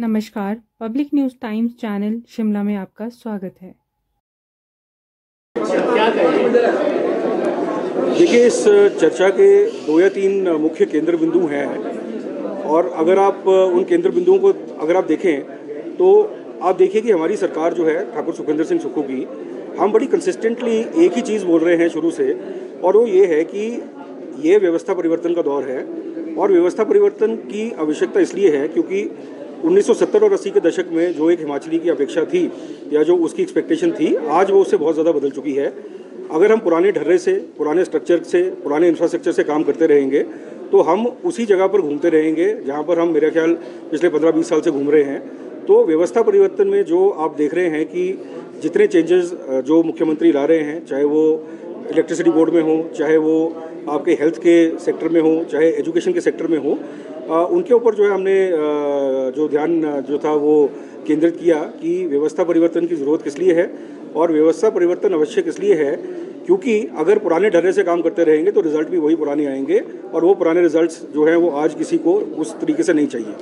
नमस्कार, public news times channel Shimla में आपका स्वागत है। क्या कहेंगे? देखिए, इस चर्चा के 2 या 3 मुख्य केंद्र बिंदु हैं और अगर आप उन केंद्र बिंदुओं को अगर आप देखें तो आप देखिए कि हमारी सरकार जो है ठाकुर सुखविंदर सिंह सुक्खू की, हम बड़ी कंसिस्टेंटली एक ही चीज़ बोल रहे हैं शुरू से, और वो ये है कि ये व्यवस्था परिवर्तन का दौर है और व्यवस्था परिवर्तन की आवश्यकता इसलिए है क्योंकि 1970 और 80 के दशक में जो एक हिमाचली की अपेक्षा थी या जो उसकी एक्सपेक्टेशन थी, आज वो उससे बहुत ज़्यादा बदल चुकी है। अगर हम पुराने ढर्रे से, पुराने स्ट्रक्चर से, पुराने इंफ्रास्ट्रक्चर से काम करते रहेंगे तो हम उसी जगह पर घूमते रहेंगे जहाँ पर हम मेरे ख्याल पिछले 15-20 साल से घूम रहे हैं। तो व्यवस्था परिवर्तन में जो आप देख रहे हैं कि जितने चेंजेस जो मुख्यमंत्री ला रहे हैं, चाहे वो इलेक्ट्रिसिटी बोर्ड में हो, चाहे वो आपके हेल्थ के सेक्टर में हो, चाहे एजुकेशन के सेक्टर में हो, उनके ऊपर जो है हमने जो ध्यान जो था वो केंद्रित किया कि व्यवस्था परिवर्तन की ज़रूरत किस लिए है और व्यवस्था परिवर्तन आवश्यक इसलिए है क्योंकि अगर पुराने ढर्रे से काम करते रहेंगे तो रिजल्ट भी वही पुराने आएंगे और वो पुराने रिजल्ट्स जो हैं वो आज किसी को उस तरीके से नहीं चाहिए।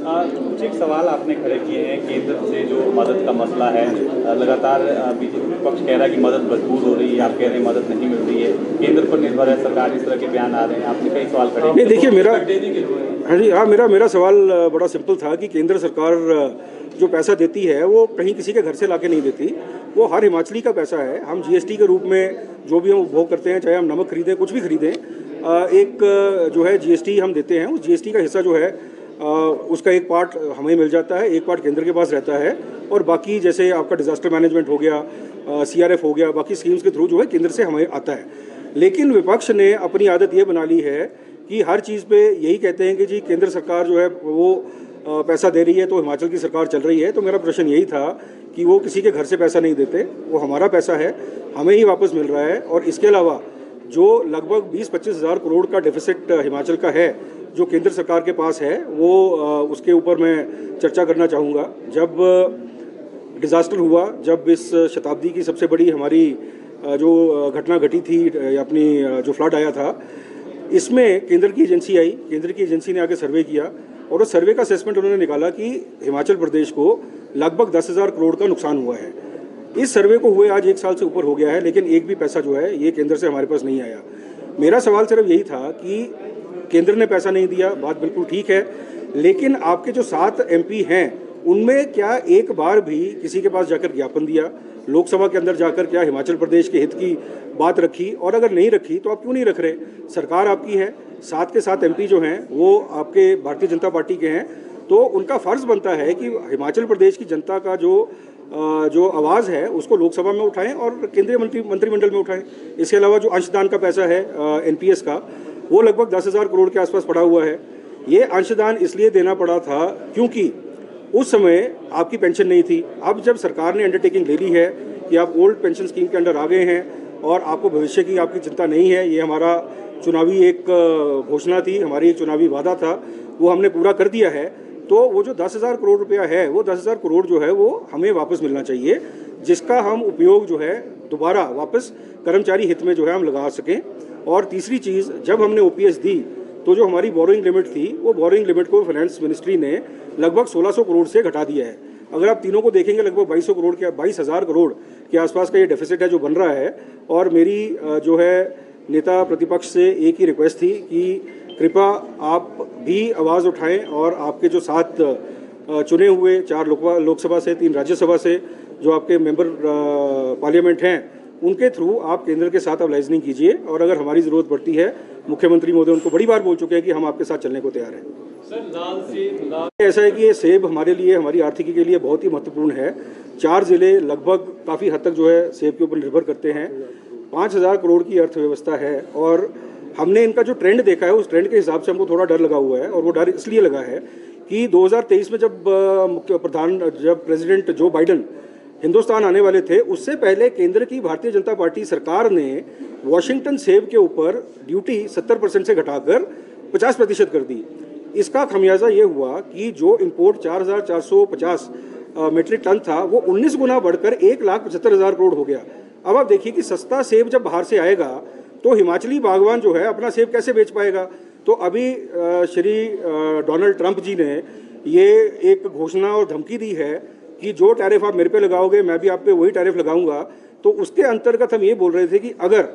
कुछ एक सवाल आपने खड़े किए हैं केंद्र से जो मदद का मसला है, लगातार बीजेपी विपक्ष कह रहा है कि मदद मजबूर हो रही है, आप कह रहे हैं मदद नहीं मिल रही है, केंद्र पर निर्भर है सरकार, इस तरह के बयान आ रहे हैं, आपने कई सवाल खड़े नहीं, देखिए मेरा सवाल बड़ा सिंपल था कि केंद्र सरकार जो पैसा देती है वो कहीं किसी के घर से लाके नहीं देती, वो हर हिमाचली का पैसा है। हम जीएसटी के रूप में जो भी हम उपभोग करते हैं, चाहे हम नमक खरीदें, कुछ भी खरीदें, एक जो है जीएसटी हम देते हैं, उस जीएसटी का हिस्सा जो है उसका एक पार्ट हमें मिल जाता है, एक पार्ट केंद्र के पास रहता है और बाकी जैसे आपका डिजास्टर मैनेजमेंट हो गया, सीआरएफ हो गया, बाकी स्कीम्स के थ्रू जो है केंद्र से हमें आता है। लेकिन विपक्ष ने अपनी आदत ये बना ली है कि हर चीज़ पे यही कहते हैं कि जी केंद्र सरकार जो है वो पैसा दे रही है तो हिमाचल की सरकार चल रही है। तो मेरा प्रश्न यही था कि वो किसी के घर से पैसा नहीं देते, वो हमारा पैसा है, हमें ही वापस मिल रहा है। और इसके अलावा जो लगभग 20-25 हज़ार करोड़ का डेफिसिट हिमाचल का है जो केंद्र सरकार के पास है, वो उसके ऊपर मैं चर्चा करना चाहूँगा। जब डिज़ास्टर हुआ, जब इस शताब्दी की सबसे बड़ी हमारी जो घटना घटी थी, अपनी जो फ्लड आया था, इसमें केंद्र की एजेंसी आई, केंद्र की एजेंसी ने आके सर्वे किया और उस सर्वे का असेसमेंट उन्होंने निकाला कि हिमाचल प्रदेश को लगभग 10,000 करोड़ का नुकसान हुआ है। इस सर्वे को हुए आज 1 साल से ऊपर हो गया है, लेकिन एक भी पैसा जो है ये केंद्र से हमारे पास नहीं आया। मेरा सवाल सिर्फ यही था कि केंद्र ने पैसा नहीं दिया, बात बिल्कुल ठीक है, लेकिन आपके जो 7 एमपी हैं उनमें क्या एक बार भी किसी के पास जाकर ज्ञापन दिया, लोकसभा के अंदर जाकर क्या हिमाचल प्रदेश के हित की बात रखी? और अगर नहीं रखी तो आप क्यों नहीं रख रहे? सरकार आपकी है, 7 के 7 एमपी जो हैं वो आपके भारतीय जनता पार्टी के हैं, तो उनका फ़र्ज़ बनता है कि हिमाचल प्रदेश की जनता का जो आवाज़ है उसको लोकसभा में उठाएं और केंद्रीय मंत्रिमंडल में उठाएं। इसके अलावा जो अंशदान का पैसा है एनपीएस का, वो लगभग 10,000 करोड़ के आसपास पड़ा हुआ है। ये अंशदान इसलिए देना पड़ा था क्योंकि उस समय आपकी पेंशन नहीं थी। अब जब सरकार ने अंडरटेकिंग ले ली है कि आप ओल्ड पेंशन स्कीम के अंडर आ गए हैं और आपको भविष्य की आपकी चिंता नहीं है, ये हमारा चुनावी एक घोषणा थी, हमारी एक चुनावी वादा था, वो हमने पूरा कर दिया है, तो वो जो 10,000 करोड़ रुपया है, वो 10,000 करोड़ जो है वो हमें वापस मिलना चाहिए, जिसका हम उपयोग जो है दोबारा वापस कर्मचारी हित में जो है हम लगा सकें। और तीसरी चीज़, जब हमने ओपीएस दी तो जो हमारी बोरोइंग लिमिट थी, वो बोरोइंग लिमिट को फाइनेंस मिनिस्ट्री ने लगभग 1600 करोड़ से घटा दिया है। अगर आप तीनों को देखेंगे लगभग 22,000 करोड़ के आसपास का ये डेफिसिट है जो बन रहा है। और मेरी जो है नेता प्रतिपक्ष से एक ही रिक्वेस्ट थी कि कृपया आप भी आवाज़ उठाएं और आपके जो 7 चुने हुए, 4 लोकसभा से, 3 राज्यसभा से जो आपके मेंबर पार्लियामेंट हैं, उनके थ्रू आप केंद्र के साथ अब लाइजनिंग कीजिए। और अगर हमारी ज़रूरत पड़ती है, मुख्यमंत्री महोदय उनको बड़ी बार बोल चुके हैं कि हम आपके साथ चलने को तैयार हैं। सर, ऐसा है कि ये सेब हमारे लिए, हमारी आर्थिकी के लिए बहुत ही महत्वपूर्ण है। 4 ज़िले लगभग काफ़ी हद तक जो है सेब के ऊपर निर्भर करते हैं। 5,000 करोड़ की अर्थव्यवस्था है और हमने इनका जो ट्रेंड देखा है, उस ट्रेंड के हिसाब से हमको थोड़ा डर लगा हुआ है। और वो डर इसलिए लगा है कि 2023 में जब प्रेसिडेंट जो बाइडन हिंदुस्तान आने वाले थे, उससे पहले केंद्र की भारतीय जनता पार्टी सरकार ने वॉशिंगटन सेब के ऊपर ड्यूटी 70% से घटाकर 50% कर दी। इसका खमियाजा ये हुआ कि जो इंपोर्ट 4,450 मीट्रिक टन था, वो 19 गुना बढ़कर 1,75,000 करोड़ हो गया। अब आप देखिए कि सस्ता सेब जब बाहर से आएगा तो हिमाचली बागवान जो है अपना सेब कैसे बेच पाएगा? तो अभी श्री डोनाल्ड ट्रंप जी ने ये एक घोषणा और धमकी दी है कि जो टैरिफ आप मेरे पे लगाओगे मैं भी आप पे वही टैरिफ लगाऊंगा। तो उसके अंतर्गत हम ये बोल रहे थे कि अगर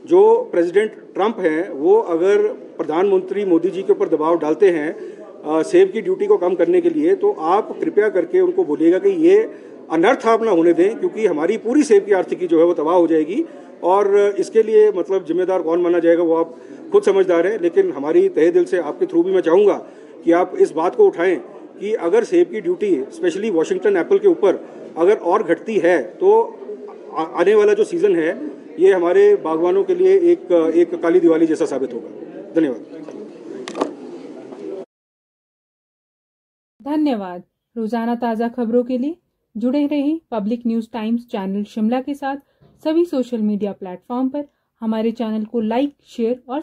जो प्रेसिडेंट ट्रंप हैं वो अगर प्रधानमंत्री मोदी जी के ऊपर दबाव डालते हैं सेब की ड्यूटी को कम करने के लिए, तो आप कृपया करके उनको बोलिएगा कि ये अनर्थ आप ना होने दें, क्योंकि हमारी पूरी सेब की आर्थिकी जो है वो तबाह हो जाएगी। और इसके लिए मतलब जिम्मेदार कौन माना जाएगा वो आप खुद समझदार हैं, लेकिन हमारी तहे दिल से आपके थ्रू भी मैं चाहूँगा कि आप इस बात को उठाएं कि अगर सेब की ड्यूटी स्पेशली वॉशिंगटन एप्पल के ऊपर अगर और घटती है तो आने वाला जो सीज़न है ये हमारे बागवानों के लिए एक काली दिवाली जैसा साबित होगा। धन्यवाद। धन्यवाद। रोजाना ताज़ा खबरों के लिए जुड़े रहें public news times channel Shimla के साथ सभी सोशल मीडिया प्लेटफॉर्म पर। हमारे चैनल को लाइक, शेयर और